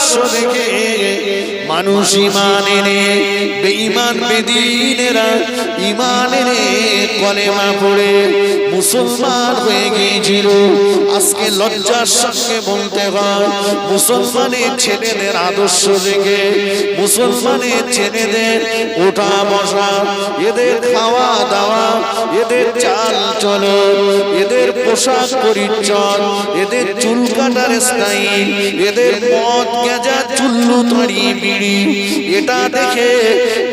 আদর্শ দেখে মানুষ ঈমান এনে বেঈমান বেদিনেরা ঈমান এনে কলেমা পড়ে মুসলমান হয়ে গিয়েছিল। আজকে লজ্জার সঙ্গে বলতে হয়, মুসলমানের ছেলেদের আদর্শ দেখে, মুসলমানের ছেলেদের ওঠা বসা, এদের খাওয়া দাওয়া, এদের চাল চলন, এদের পোশাক পরিচ্ছদ, এদের চুল কাটার স্টাইল, এদের মদ গেজা চুল্লু তরি বিড়ি, এটা দেখে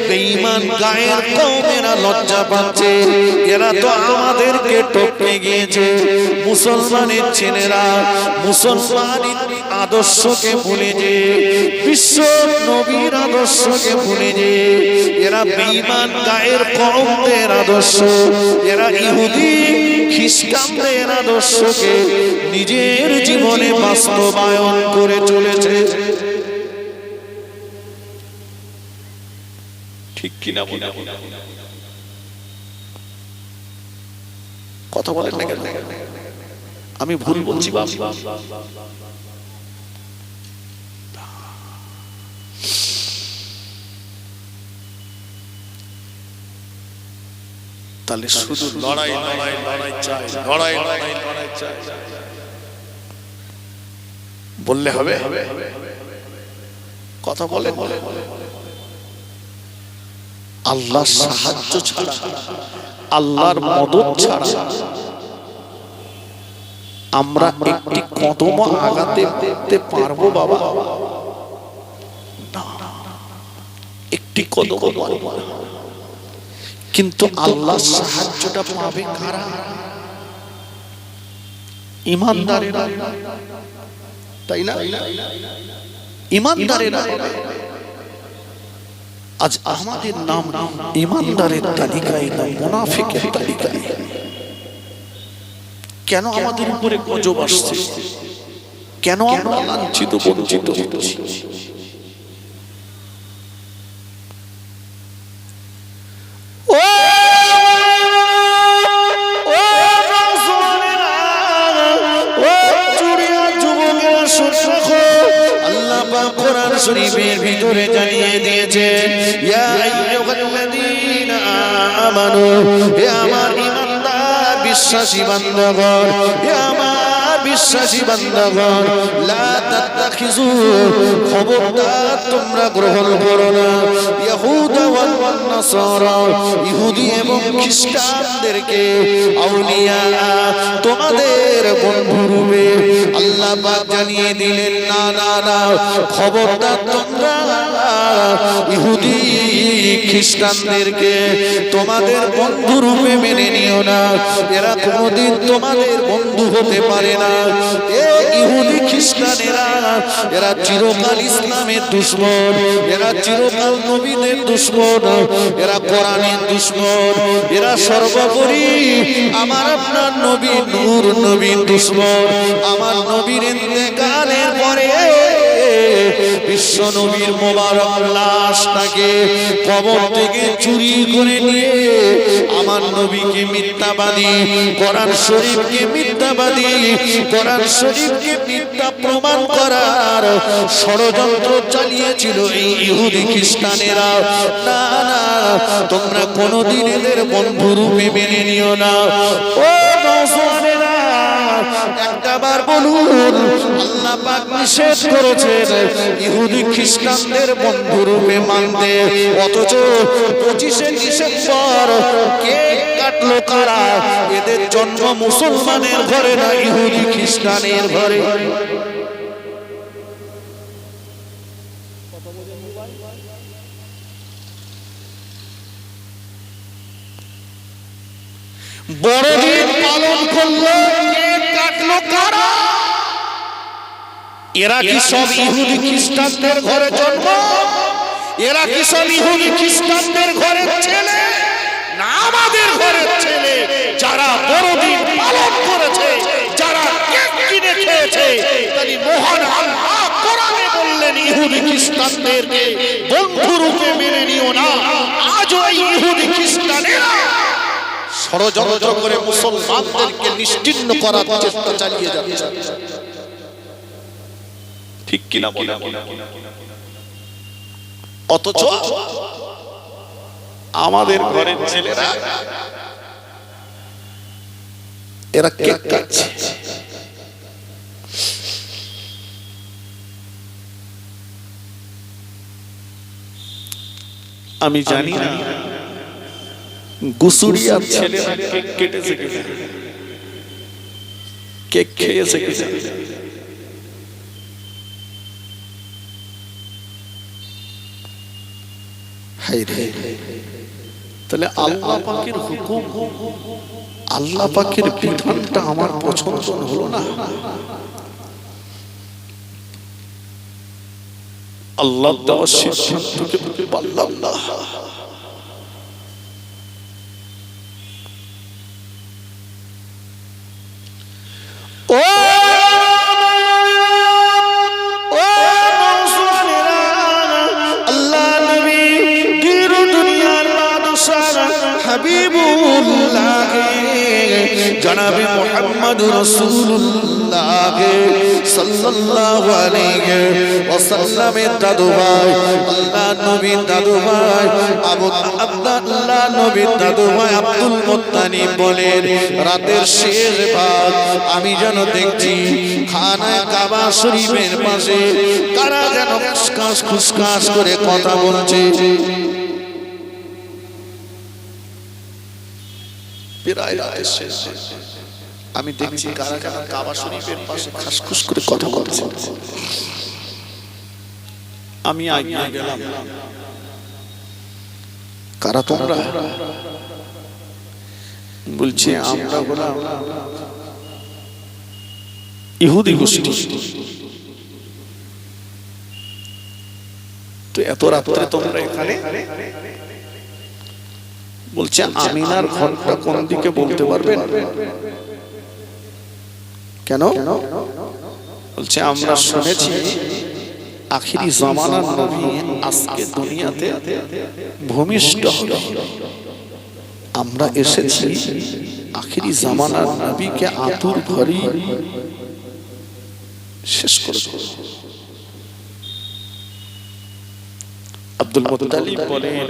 বেঈমান গায়ের কওমেরা লজ্জা পাচ্ছে। এরা তো আমাদেরকে টপকে গিয়েছে। মুসলমানের ছেলেরা মুসলমানের আদর্শকে ভুলে যে, বিশ্ব নবীর আদর্শকে ভুলে যে, এরা বেঈমান গায়ের কওমদের আদর্শ, এরা ইহুদি খ্রিস্টানদের আদর্শকে নিজের জীবনে বাস্তবায়ন করে চলেছে। ঠিক কিনা বলে কথা বলেন না কেন? আমি ভুল বলছি বাবা? তাহলে শুধু লড়াই লড়াই লড়াই চাই, লড়াই লড়াই লড়াই চাই বললে হবে? কথা বলে বলে আল্লাহর সাহায্য ছাড়া, আল্লাহর মদদ ছাড়া আমরা একটি কদম আগাতে দেখতে পারবো বাবা? না, একটি কদম পারবো না। কিন্তু আল্লাহর সাহায্যটা পাবে কারা? ঈমানদারেরা, তাই না? ঈমানদারেরা। আজ আমাদের নাম ঈমানদারের তালিকায় না মুনাফিকের তালিকায়। কেন আমাদের উপরে গজব আসছে? কেন আমরা লাঞ্ছিত বঞ্চিত হচ্ছি? শরীফের ভিতরে জানিয়ে দিয়েছে, ইয়া আইয়ুহাল্লাযীনা আমানু, হে আমার ঈমানদার বিশ্বাসী বান্দাগণ, হে আমার বিশ্বাসী বান্দাগণ, লা তাত্তাখিযু, খবরদার তোমরা গ্রহণ করো না, ইহুদা ওয়ান নাসারা, ইহুদি এবং খ্রিস্টানদেরকে আউলিয়া, তোমাদের বন্ধুরূপে। আল্লাহ পাক জানিয়ে দিলেন, না না না, খবরদার তোমরা ইহুদি খ্রিস্টানদেরকে তোমাদের বন্ধু রূপে মেনে নিও না। এরা কোনোদিন তোমাদের বন্ধু হতে পারে না। এই ইহুদি খ্রিস্টানেরা এরা চিরকাল ইসলামের দুশমন, এরা চিরকাল নবীদের দুশমন, এরা কোরআনের দুশমন, এরা সর্বোপরি আমার আপনার নবী নূর নবীর দুশমন। আমার নবীর ইন্তেকালের পরে বিশ্ব নবীর মোবারক লাশটাকে কবর থেকে চুরি করে নিয়ে আমার নবীকে মিথ্যাবাদী, কোরআন শরীফকে মিথ্যাবাদী, কোরআন শরীফকে মিথ্যা প্রমাণ করার ষড়যন্ত্র চালিয়েছিল এই ইহুদি খ্রিস্টানেরা। না না, তোমরা কোনোদিন এদের বন্ধুরূপে মেনে নিও না। ও মুসলমানেরা, একবার বলুন, আল্লাহ পাক নিষেধ করেছেন ইহুদি খ্রিস্টানদের বন্ধুরূপে মানতে, অথচ 25শে ডিসেম্বর কেক কাটলো কারা? এদের জন্ম মুসলমানের ঘরে না ইহুদি খ্রিস্টানের ঘরে। বড়দিন পালন করলো, কেক কাটলো কারা? এরা কি সব ইহুদি খ্রিস্টানদের ঘরে জন্ম? এরা কি সব ইহুদি খ্রিস্টানদের ঘরের ছেলে? না, আমাদের ঘরের ছেলে। যারা বড়দিন পালন করেছে, যারা কেক কিনে খেয়েছে, তাই মহান আল্লাহ কোরআনে বললেন ইহুদি খ্রিস্টানদেরকে বন্ধুরূপে মেনে নিও না। আজও এই ইহুদি খ্রিস্টানেরা ষড়যন্ত্র করে মুসলমানদেরকে নিশ্চিহ্ন করার চেষ্টা চালিয়ে যাচ্ছে। ঠিক কিনা বলেন? অথচ আমাদের ঘরের ছেলেরা এরা কেক কাটছে। আমি জানি না গুসুরিয়ার ছেলেরা কেক কেটেছে কিনা, কেক খেয়েছে কিনা। তাহলে আল্লাহ পাকের হুকুম, আল্লাহ পাকের বিধানটা আমার পছন্দ হলো না। আল্লাহ দেওয়ার সিদ্ধান্তকে পারলাম না। জনাবে মুহাম্মদ রাসূলুল্লাহ সাল্লাল্লাহু আলাইহি ওয়াসাল্লামের দাদু ভাই, আল্লাহ নবীর দাদু ভাই আল্লাহ নবীর দাদু ভাই আব্দুল মুত্তালিব বলেন, রাতের শেষ ভাগ আমি যেন দেখছি খানায়ে কাবা শরীফের পাশে কারা যেন খুসখাস খুসখাস করে কথা বলছে। আমি দেখছি কারা কারা কাবা শরীফের পাশে খাসখুস করে কথা বলছে। আমি আগে গেলাম, কারা তোমরা? বলছে আমরা বললাম ইহুদি গোষ্ঠী। তো এত রাত্রে তোমরা এখানে? বলছে আমিনার ঘরটা কোন দিকে বলতে পারবেন? কেন? বলছে আমরা শুনেছি আখিরি জামানার নবী আজকে দুনিয়াতে ভূমিষ্ঠ হবে। আমরা এসেছি আখিরি জামানার নবীকে আতুর ঘরে শেষ করে দেব। আব্দুল মুত্তালিব বলেন,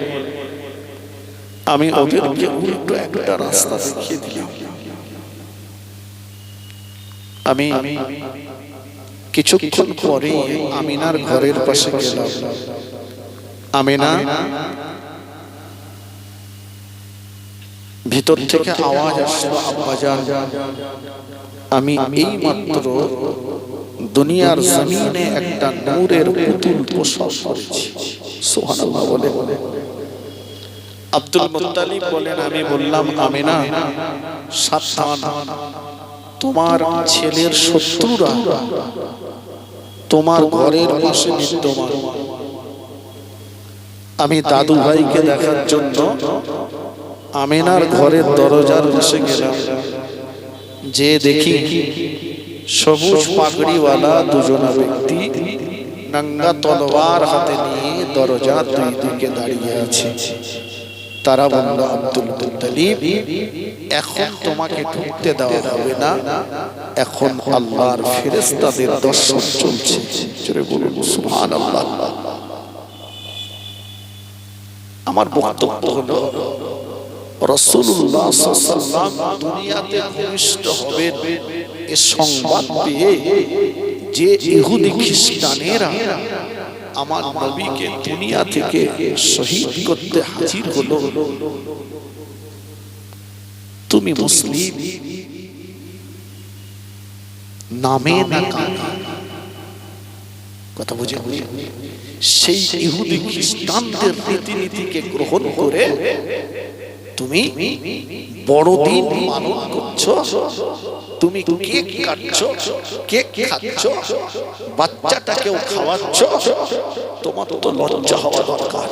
আমি ওদেরকে উল্টো একটা রাস্তা দেখিয়ে দিলাম। আমি কিছুক্ষণ পরে আমিনার ঘরের পাশে গেলাম। আমিনা, ভিতর থেকে আওয়াজ আসলো, আব্বাজান আমি এই মাত্র দুনিয়ার জমিনে একটা নূরের পুতুল প্রসব করেছি। সুবহানাল্লাহ বলে। আব্দুল মুত্তালিব বলেন, আমি বললাম আমিনা সাবধান, তোমার ছেলের শত্রুরা তোমার ঘরের পাশে বিদ্যমান। আমি দাদু ভাইকে দেখার জন্য আমিনার ঘরের দরজার পাশে গেলাম, যে দেখি সবুজ পাগড়িওয়ালা দুজনা ব্যক্তি নাঙ্গা তলোয়ার হাতে নিয়ে দরজার দুই দিকে দাঁড়িয়ে আছে। তারা বলল, আব্দুল মুত্তালিব এখন তোমাকে ঢুকতে দেওয়া হবে না, এখন আল্লাহর ফেরেশতাদের দর্শন চলছে। জোরে বলুন সুবহানাল্লাহ। আমার বক্তব্য হলো রাসূলুল্লাহ সাল্লাল্লাহু আলাইহি ওয়াসাল্লাম দুনিয়াতে ভূমিষ্ঠ হবেন এই সংবাদ পেয়ে যে ইহুদি খ্রিস্টানেরা আমার নবীকে দুনিয়া থেকে শহীদ করতে হাজির হলো, তুমি মুসলিম নামে না কামে, কথা বুঝে সেই ইহুদি খ্রিস্টানদের রীতিনীতিকে গ্রহণ করে তুমি বড়দিন পালন করছো, তুমি কেক কাটছো, কেক খাচ্ছো, বাচ্চাটাকেও খাওয়াচ্ছ, তোমার তো লজ্জা হওয়া দরকার।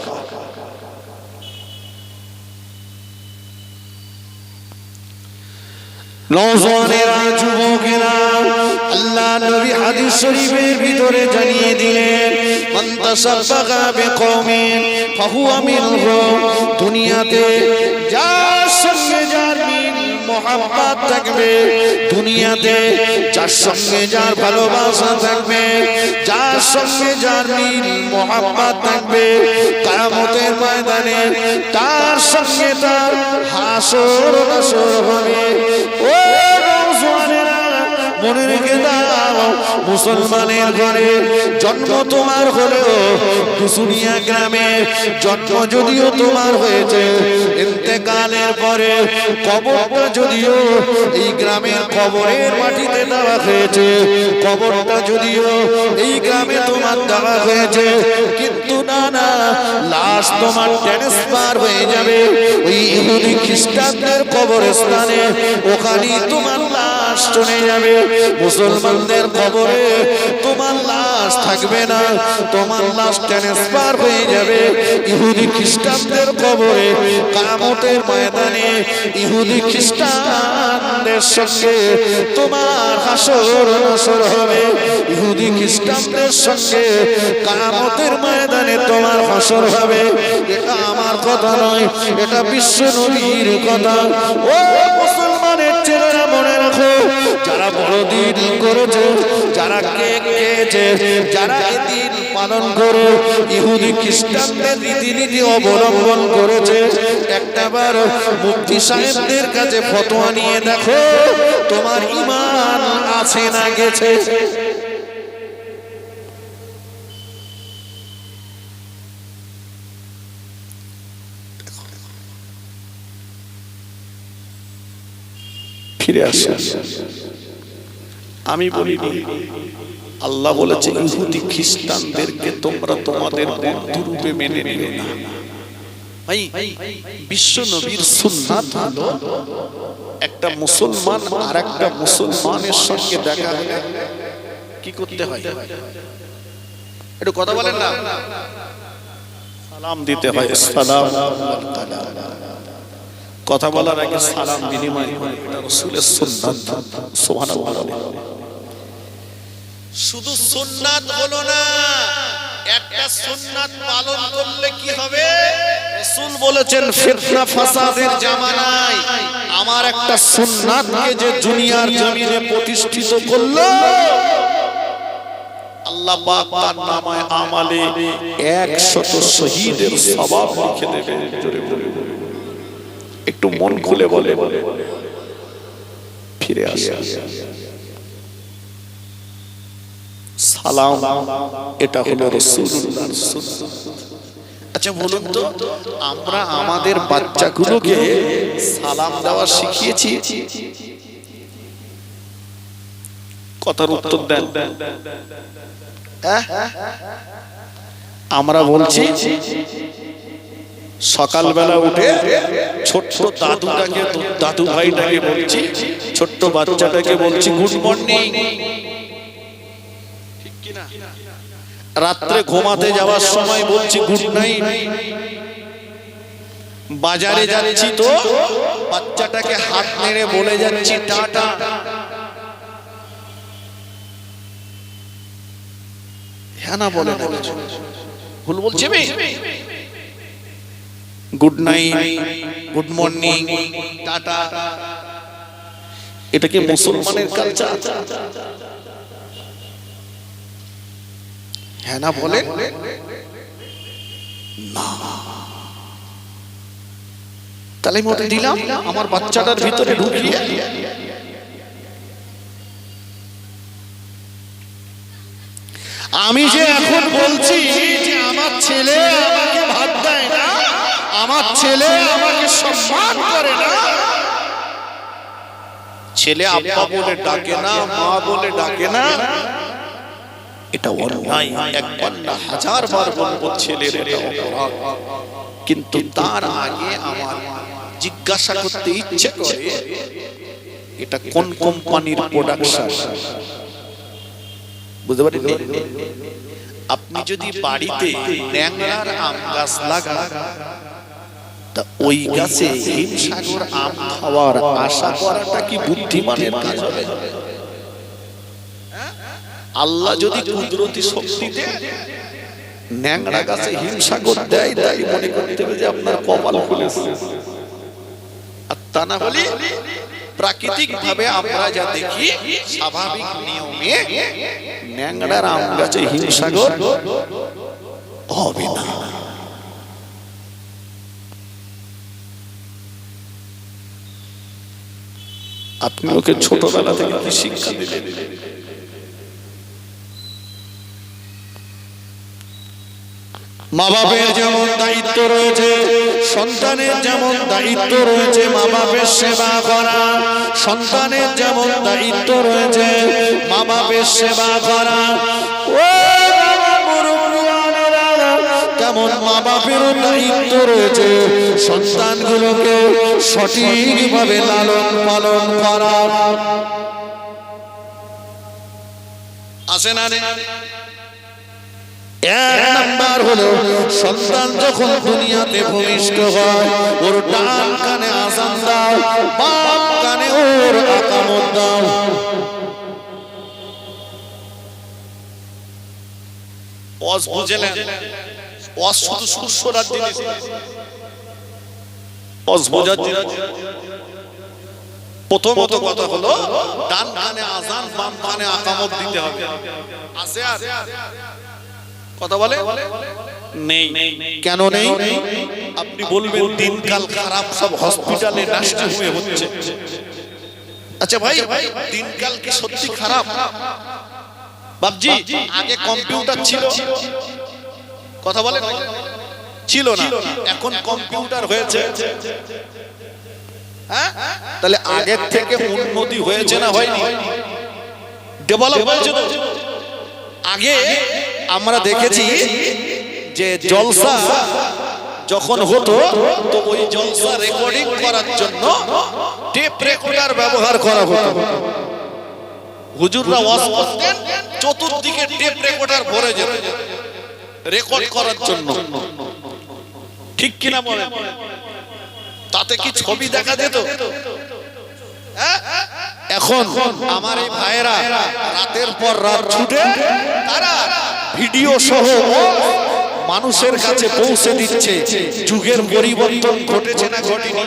নওজওয়ানেরা, যুবকেরা, আল্লাহ নবী হাদিস শরীফের ভিতরে জানিয়ে দিলেন, মান তাসাব্বাগা বিকওমিন ফাহুয়া মিনহুম। দুনিয়াতে যার সঙ্গে যার মিল মোহাম্মত থাকবে, দুনিয়াতে যার সঙ্গে যার ভালোবাসা থাকবে, যার সঙ্গে যার মিল মোহাম্মত থাকবে, কিয়ামতের ময়দানে তার সঙ্গে তার হাসর নাসর হবে। ও নওজোয়ানেরা, মনে রেখে দাও, মুসলমানের ঘরে জন্ম তোমার হলেও দুসুনিয়া গ্রামে জন্ম যদিও তোমার হয়েছে, ইন্তেকালের পরে কবরটা যদিও এই গ্রামের কবরের মাটিতে দেওয়া হয়েছে, কবরটা যদিও এই গ্রামে তোমার দেওয়া হয়েছে, কিন্তু না না, লাশ তোমার ট্রান্সফার হয়ে যাবে ওই ইহুদি খ্রিস্টানদের কবরস্থানে, ওখানেই তোমার লাশ চলে যাবে। মুসলমানদের কবরে তোমার লাশ থাকবে না, তোমার লাশ ট্রান্সফার হয়ে যাবে ইহুদি খ্রিস্টানদের কবরে। কিয়ামতের ময়দানে ইহুদি খ্রিস্টানদের সঙ্গে তোমার হাসর নাসর হবে, ইহুদি খ্রিস্টানদের সঙ্গে কিয়ামতের ময়দানে তোমার হাসর হবে। এটা আমার কথা নয়, এটা বিশ্ব নবীর কথা। ও মুসলমানের ছেলেরা, মনে রাখো, যারা বড়দিন করেছে, যারা কেক খেয়েছে, যারা এই দিন পালন করে ইহুদি খ্রিস্টানদের রীতিনীতি অবলম্বন করেছে, একটাবার মুফতি সাহেবদের কাছে ফতোয়া নিয়ে দেখো তোমার ঈমান আছে না গেছে। ফিরে আসে, আমি বলিনি, আল্লাহ বলেছে ইহুদি খ্রিস্টানদেরকে তোমরা তোমাদের বন্ধু রূপে মেনে নিও না। ভাই, বিশ্ব নবীর সুন্নাত হলো একটা মুসলমান আর একটা মুসলমানের সঙ্গে দেখা হলে কি করতে হয়? একটু কথা বলেন না। সালাম দিতে হয়। সালাম, কথা বলার আগে সালাম বিনিময় হয়, এটা রাসূলের সুন্নাত। সুবহানাল্লাহ। শুধু সুন্নাত হলো না, একটা সুন্নাত পালন করলে কি হবে? রাসূল বলেছেন ফিতনা ফাসাদের জামানায় আমার একটা সুন্নাতকে যে দুনিয়ার জমিনে প্রতিষ্ঠিত করলো, আল্লাহ পাক তার নামে আমালে 100 শহীদের সওয়াব লিখে দেবে। একটু মন খুলে বলে ফিরে আসে। সালাম, এটা হলো রাসূলুল্লাহর সুন্নাত। আচ্ছা বলুন তো, আমরা আমাদের বাচ্চাগুলোকে সালাম দেওয়া শিখিয়েছি? কথার উত্তর দেন। আমরা বলছি সকালবেলা উঠে ছোট্ট দাদুটাকে, দাদু ভাইটাকে বলছি, ছোট্ট বাচ্চাটাকে বলছি গুড মর্নিং, ঠিক কি না? রাত্রে ঘুমাতে যাওয়ার সময় বলছি গুড নাইট। বাজারে যাচ্ছি তো বাচ্চাটাকে হাত নেড়ে বলে যাচ্ছি টাটা। হ্যাঁ না বলে না, ভুল বলছি আমি? Good night, good morning, tata, এটা কি মুসলমানের কালচার? হ্যাঁ না বলে না। তাহলে মতে দিলাম আমার বাচ্চাটার ভিতরে ঢুকিয়ে। আমি যে এখন বলছি যে আমার ছেলে আমাকে ভাত দেয় না, আমার ছেলে আমাকে সম্মান করে না, ছেলে আব্বা বলে ডাকে না, মা বলে ডাকে না, এটা অন্যায়। একবার না হাজার বার বলবো ছেলের এটা অপরাধ। কিন্তু তার আগে আমার জিজ্ঞাসা করতে ইচ্ছে করে এটা কোন কোম্পানির প্রোডাকশন। বুঝতে পারেন? আপনি যদি বাড়িতে ন্যাংরার আম গাছ লাগান, তা ওই গাছে হিমসাগর আম খাওয়ার আশা করাটা কি বুদ্ধিমানের কাজ হবে? আল্লাহ যদি কুদরতি শক্তিতে ন্যাংরা গাছে হিমসাগর দেয়, তাই মনে করতে হবে যে আপনার কপাল খুলেছে। আর তা না হলে প্রাকৃতিক ভাবে আমরা যা দেখি স্বাভাবিক নিয়মে ন্যাংড়ার আম গাছে হিমসাগর হবে না। আপনি ওকে ছোটবেলা থেকে কি শিক্ষা দিলেন? মা বাবার যেমন দায়িত্ব রয়েছে, সন্তানের যেমন দায়িত্ব রয়েছে মা বাবার সেবা করা, সন্তানের যেমন দায়িত্ব রয়েছে মা বাবার সেবা করা, ও তেমন মা বাপেরও দায়িত্ব রয়েছে সন্তানগুলোকে সঠিকভাবে লালন পালন করা। আসে না? এক নাম্বার হলো সন্তান যখন দুনিয়াতে ভূমিষ্ঠ হয় ওর ডান কানে আযান দাও, বাম কানে ওর আকামত দাও। ওয়াজ বুঝলেন? ওয়াজ শুধু সুরসরার জিনিস, ওয়াজ বোঝার জিনিস। প্রথমত কথা হলো ডান কানে আযান, বাম কানে আকামত দিতে হবে। আছে আর কথা বলে নেই। কেন নেই? আপনি বলবেন দিনকাল খারাপ, সব হসপিটালে নার্সিং হোমে হচ্ছে। আচ্ছা ভাই, দিনকাল কি সত্যি খারাপ? বাবজি, আগে কম্পিউটার ছিল, কথা বলে ছিল না, এখন কম্পিউটার হয়েছে। হ্যাঁ, তাহলে আগের থেকে উন্নতি হয়েছে না হয়নি? ডেভেলপ হয়েছে না? আগে আমরা দেখেছি যে জলসা যখন হতো তো ওই জলসা রেকর্ডিং করার জন্য টেপ রেকর্ডার ব্যবহার করা হতো। হুজুররা ওয়াজ করতেন, চতুর্দিকে টেপ রেকর্ডার ভরে যেত রেকর্ড করার জন্য। ঠিক কিনা বলেন? তাতে কি ছবি দেখা যেত? এখন আমার এই ভাইয়েরা রাতের পর রাত ছুটে তারা ভিডিও সহ মানুষের কাছে পৌঁছে দিচ্ছে। যুগের পরিবর্তন ঘটেছে না ঘটেনি?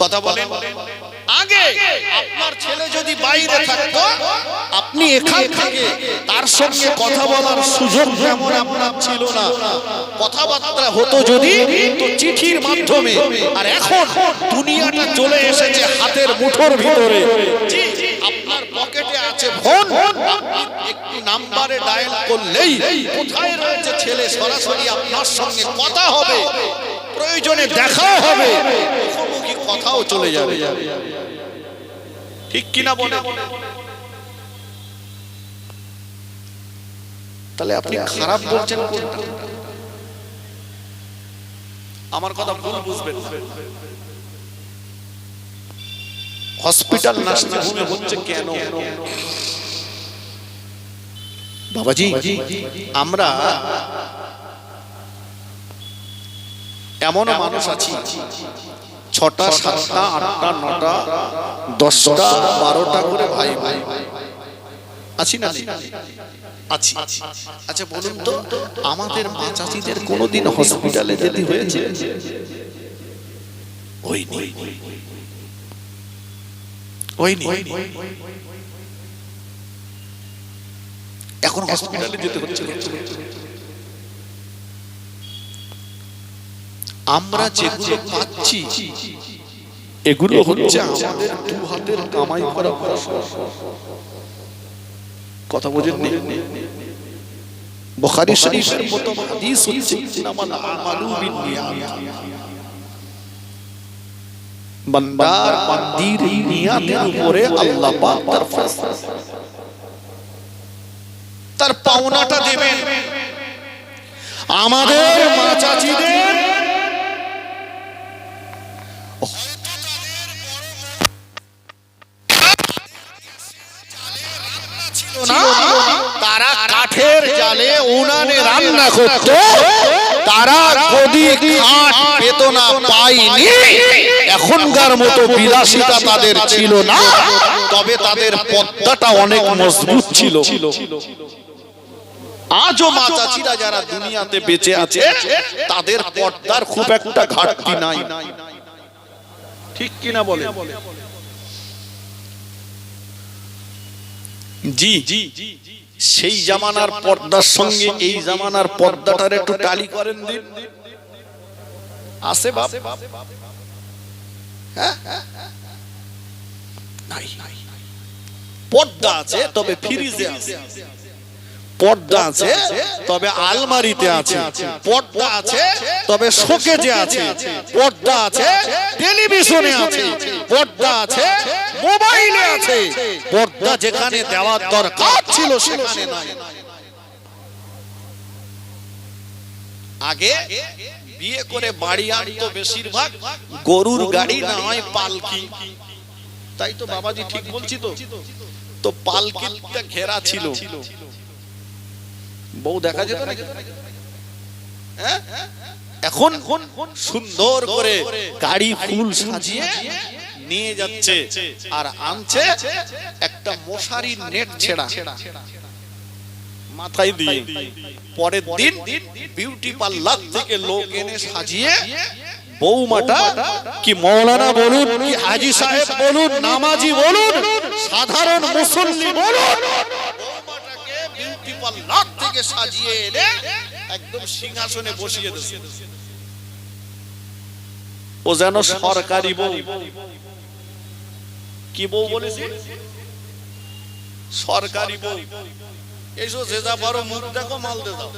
কথা বলেন। আগে আপনার ছেলে যদি বাইরে থাকতো, আপনি এখান থেকে তার সঙ্গে কথা বলার সুযোগ যেমন আপনার ছিল না, কথাবার্তা হতো যদি তো চিঠির মাধ্যমে। আর এখন দুনিয়াটা চলে এসেছে হাতের মুঠোর ভিতরে। আপনার পকেটে আছে ফোন, একটু নাম্বারে ডায়াল করলেই কোথায় রয়েছে ছেলে সরাসরি আপনার সঙ্গে কথা হবে, প্রয়োজনে দেখাও হবে, মুখোমুখি কথাও চলে যাবে। ঠিক কিনা বলে? তাহলে আপনি খারাপ বলছেন কোনটা? আমার কথা ভুল বুঝবেন। হসপিটাল নার্সিং হোমে হচ্ছে কেন? বাবাজি, আমরা এমন মানুষ আছি 6টা 7টা 8টা 9টা 10টা 12টা করে ভাই ভাই আছি না? আছি। আচ্ছা বলুন তো, আমাদের মা চাচিদের কোনোদিন হসপিটালে যেতে হয়েছে? হয়নি। এখন হসপিটালে যেতে হচ্ছে। আমরা যেগুলো পাচ্ছি এগুলো হচ্ছে আমাদের দু হাতের কামাই করা পয়সা। কথা বোঝেন? বুখারী শরীফের মতো হাদিস হচ্ছে ইন্নামাল আমালু বিন্নিয়াত। বান্দার বান্দির নিয়াতের উপরে আল্লাহ পাক তার পাওনাটা দেবেন। আমাদের মা চাচিদের তারা কাঠের জালে উনানে রান্না করত, তারা গদি খাট পেত না, পায়নি। এখনকার মতো বিলাসিতা তাদের ছিল না, তবে তাদের পদ্মাটা অনেক মজবুত ছিল। আজও মা চাচিরা যারা দুনিয়াতে বেঁচে আছে তাদের পর্দার খুব একটা ঘাটতি নাই। ঠিক কিনা বলে? জি, সেই জামানার পর্দার সঙ্গে এই জামানার পর্দাটার একটু টালি করেন দিন। আছে বাপ? নাই। পর্দা আছে তবে ফ্রিজে আছে, পর্দা আছে তবে আলমারিতে আছে, পর্দা আছে তবে শোকেজে আছে, পর্দা আছে টেলিভিশনে আছে, পর্দা আছে মোবাইলে আছে, পর্দা যেখানে দেওয়ার দরকার ছিল সেখানে নাই। আগে বিয়ে করে বাড়ি আনতো বেশিরভাগ গরুর গাড়ি, না হয় পালকি। তাই তো বাবাজি ঠিক বলছি তো? তো পালকিটা ঘেরা ছিল, বউ দেখা যেত না। এখন সুন্দর করে গাড়ি ফুল সাজিয়ে নিয়ে যাচ্ছে আর আনছে একটা মশারির নেট ছেড়া মাথায় দিয়ে। পরের দিন বিউটি পার্লার থেকে লোক এনে সাজিয়ে বৌমাটা কি মৌলানা বলুন, কি হাজি সাহেব বলুন, নামাজি বলুন, সাধারণ মুসল্লি বলুন, বৌমাটাকে বিউটি পার্লার থেকে সাজিয়ে এনে একদম সিংহাসনে বসিয়ে দিয়েছে। ও যেন সরকারি বউ। কি বউ বলেছি? সরকারি বউ। এইসব যে যা পারো মুখ দেখো, মাল দে দাও।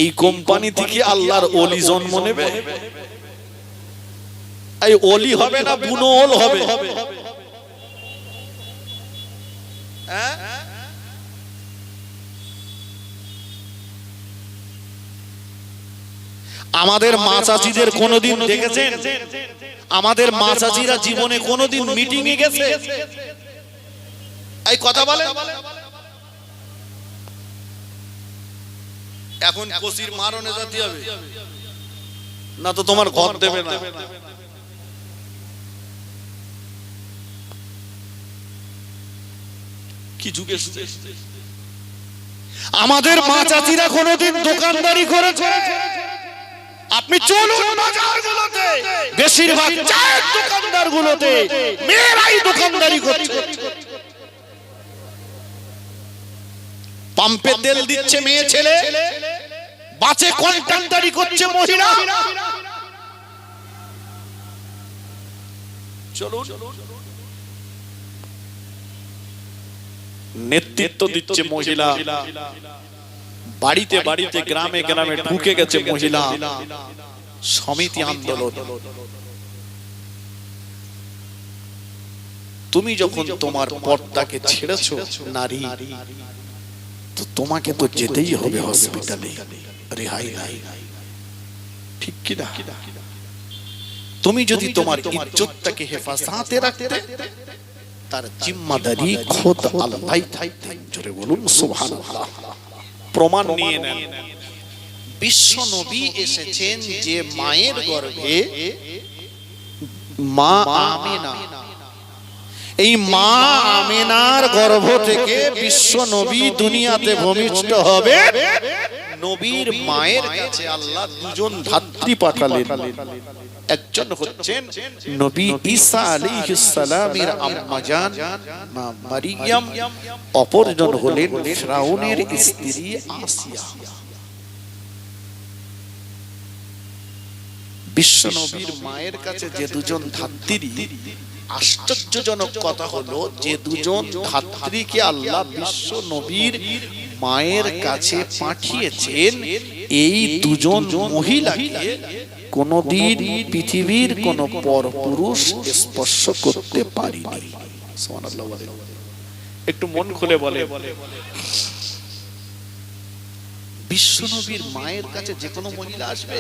এই কোম্পানি থেকে আল্লাহর ওলি জন্ম নেবে? এই ওলি হবে না বুনো ওল হবে? আমাদের মা চাচিদের কোনোদিন দেখেছেন? আমাদের মা চাচিরা জীবনে কোনোদিন মিটিং এ গেছে? এই কথা বলে। এখন কসির মারনে যেতে হবে, না তো তোমার ঘর দেবে না। কি যুগে আমাদের মা চাচিরা কোনোদিন দোকানদারি করেছে? আপনি চলুন বাজারগুলোতে, বেশিরভাগ চায়ের দোকানদারগুলোতে মেয়েরাই দোকানদারি করছে। পাম্পে তেল দিচ্ছে মেয়ে ছেলে, বাসে কন্ট্রাক্টরি করছে মহিলা। চলুন, নেতৃত্ব দিচ্ছে মহিলা। বাড়িতে বাড়িতে গ্রামে গ্রামে ঢুকে গেছে মহিলা সমিতি আন্দোলন। তুমি যখন তোমার পর্দাকে ছেড়েছো নারী, তো তোমাকে তো যেতেই হবে হসপিটালে, রেহাই নাই। ঠিক কি না? তুমি যদি তোমার ইজ্জতটাকে হেফাজতে রাখতে, তার জিম্মাদারি খোদ আল্লাহ থাকতেন। জোরে বলুন সুবহানাল্লাহ। প্রমাণ নিয়ে নেন। বিশ্ব নবী এসেছেন যে মায়ের গর্ভে, মা আমিনা। এই মা আমিনার গর্ভ থেকে বিশ্ব নবী দুনিয়াতে ভূমিষ্ঠ হবে। নবীর মায়ের কাছে আল্লাহ দুজন ধাত্রী পাঠালেন। একজন হচ্ছেন নবী ঈসা আলাইহিস সালামের আম্মা জান মা মারিয়াম, অপরজন হলেন ফিরাউনের স্ত্রী আসিয়া। বিশ্ব নবীর মায়ের কাছে যে দুজন ধাত্রী, আশ্চর্যজনক কথা হলো যে দুজন ধাত্রীকে আল্লাহ বিশ্ব নবীর মায়ের কাছে পাঠিয়েছেন, এই দুজন মহিলাকে কোনদিন পৃথিবীর কোন পরপুরুষ স্পর্শ করতে পারেনি। সুবহানাল্লাহ। একটু মন খুলে বলে, বিশ্ব নবীর মায়ের কাছে যে কোনো মহিলা আসবে,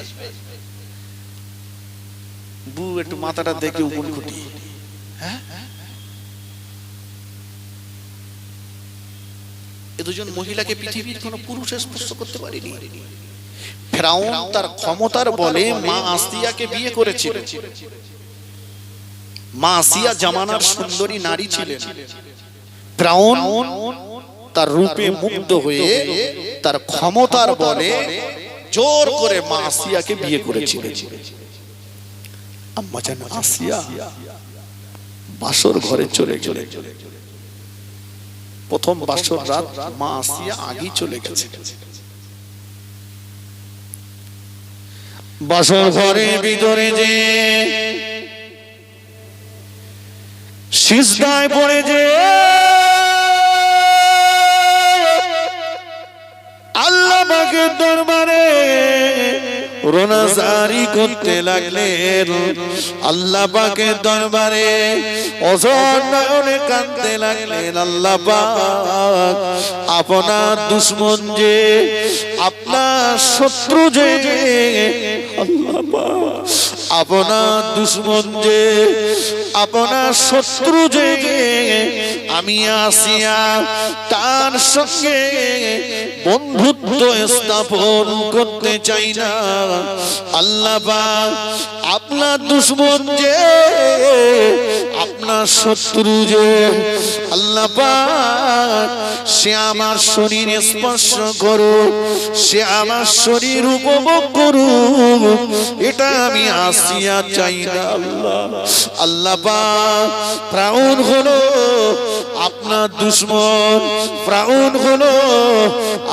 বু একটু মাথাটা দেখে উপন খুঁটি, এ দুজন মহিলাকে পৃথিবীর কোন পুরুষ স্পর্শ করতে পারেনি। ফিরাউন তার ক্ষমতার বলে মা আসিয়াকে বিয়ে করেছিল। মা আসিয়া জামানার সুন্দরী নারী ছিলেন। ফিরাউন তার রূপে মুগ্ধ হয়ে তার ক্ষমতার বলে জোর করে মা আসিয়াকে বিয়ে করেছিলেন। আম্মা জান আসিয়া বাসর ঘরে চলে গেলেন। প্রথম বাসর রাত মা আসিয়া আগেই চলে গেছে। বাসর ঘরের ভিতরে যে সিজদায় পড়ে যে আল্লাহ পাকের দরবারে রোনাজারি করতে লাগলেন। আল্লাহ পাকের দরবারে অঝর নয়নে কাঁদতে লাগলেন। আল্লাহ পাক আপনার দুশমন যে, আপনার শত্রু যে, আল্লাহ পাক আপনার দুশমন যে, আপনার শত্রু যে, আমি আসিয়া তার সঙ্গে বন্ধুত্ব স্থাপন করতে চাই না। আল্লাহ পাক আপনার দুশমন যে, আপনার শত্রু যে, আল্লাহ পাক সে আমার শরীর স্পর্শ করুক, সে আমার শরীর উপভোগ করুক, এটা আমি আসিয়া চাই না। আল্লাহ পাক ফিরআউন হলো আপনার দুশমন, ফিরআউন হলো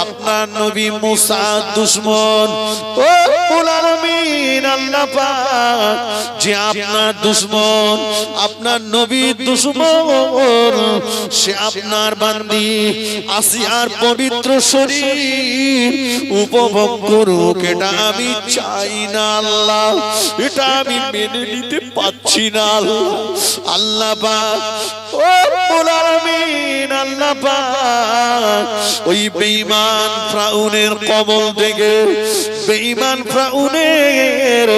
আপনার নবী মুসার দুশমন। ও রব্বুল আলামিন, আল্লাহ পাক যে আপনার দুশমন, আপনার নবীর দুশমন, সে আপনার বান্দি আসিয়ার পবিত্র শরীর উপভোগ করুক, এটা আমি চাই না আল্লাহ, এটা আমি মেনে নিতে পারছি না আল্লাহ পাক। ও রব্বুল আলামিন, আল্লাহ পাক ওই বেঈমান ফিরআউনের কবল থেকে, বেঈমান ফিরআউনের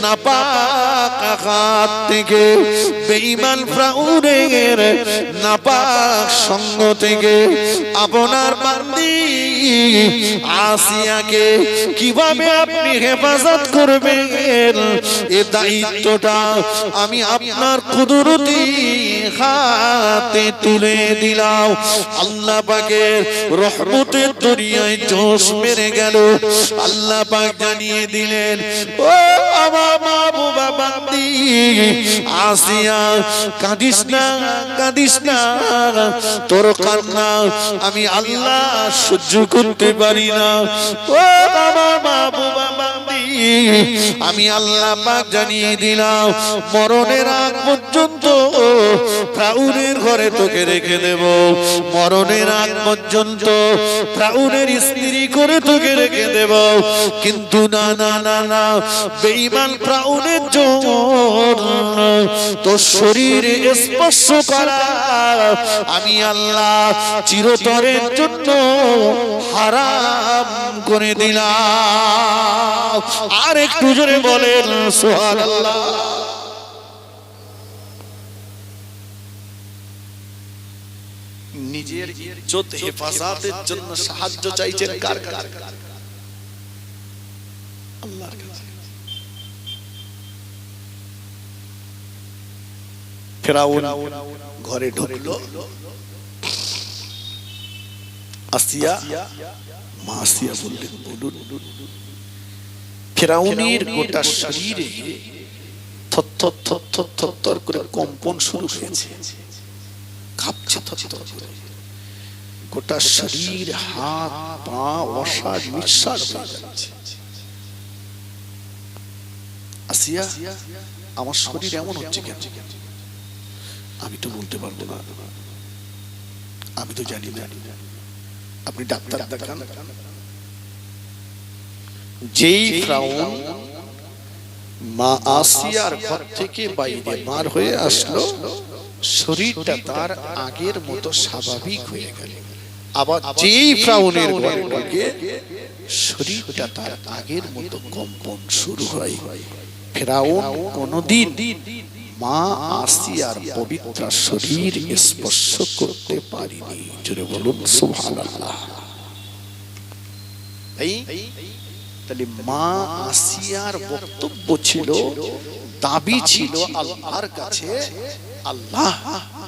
নাপাক হাত থেকে, বেঈমান ফিরআউনের নাপাক সঙ্গ থেকে আপনার বান্দি আসিয়াকে কিভাবে আপনি হেফাজত করবেন, এই দায়িত্বটা আমি আপনার কুদরতি হাতে তুলে দিলাম। আল্লাহ পাকের রহমতের দরিয়ায় জোশ মেরে গেল। আল্লাহ পাক জানিয়ে দিলেন, ও আমার মাহবুবা বান্দি আসিয়া, কাঁদিস না, কাঁদিস না, তোর কান্না আমি আল্লাহ সহ্য করতে পারি না। ও আমার মাহবুবা বান্দি, আমি আল্লাহ পাক জানিয়ে দিলাম, মরণের আগ পর্যন্ত ফিরআউনের ঘরে তোকে রেখে দেব, মরণের আগ পর্যন্ত ফিরআউনের স্ত্রী করে তোকে রেখে দেব। কিন্তু না না না না, বেঈমান ফিরআউনের জন্য তোর শরীরে স্পর্শ করা আমি আল্লাহ চিরতরের জন্য হারাম করে দিলাম। আর একটু জোরে বলেন সুবহানাল্লাহ। নিজের ইজ্জত হেফাজতের জন্য সাহায্য চাইছেন কার কাছে? আল্লাহর কাছে। ফিরআউন ঘরে ঢুকলো, আসিয়া মা আসিয়া বললেন, বলুন। ফিরআউনের গোটা শরীরে থরথর থরথর থরথর করে কম্পন শুরু হয়েছে, কাঁপছে থরথর করে, গোটা শরীর, হাত পা অসাড় নিঃশ্বাস হয়ে যাচ্ছে। আসিয়া, আমার শরীর এমন হচ্ছে কেন? আমি তো বলতে পারবো না, আমি তো জানি না, আপনি ডাক্তার দেখান। যেই ফিরআউন মা আসিয়ার ঘর থেকে বাইরে বার হয়ে আসলো, শরীরটা তার আগের মতো স্বাভাবিক হয়ে গেল। আবার যেই ফিরআউনের ঘরে ঢুকে শরীরটা তার আগের মতো কম্পন শুরু হয়। ফিরআউন কোনদিন মা আসিয়ার পবিত্র শরীর স্পর্শ করতে পারেনি। জোরে বলুন সুবহানাল্লাহ। তাহলে মা আসিয়ার বক্তব্য ছিল, দাবি ছিল আল্লাহর কাছে, আল্লাহ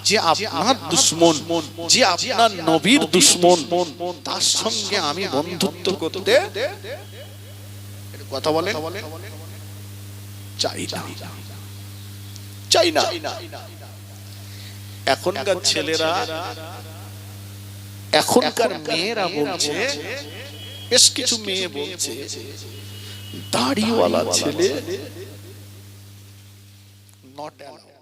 যে আপনার দুশমন, যে আপনার নবীর দুশমন, তার সঙ্গে আমি বন্ধুত্ব করতে কথা বলেন, চাই না, চাই না। এখনকার ছেলেরা, এখনকার মেয়েরা বলছে, বেশ কিছু মেয়ে বলছে দাড়িওয়ালা ছেলে নট অ্যালাউড।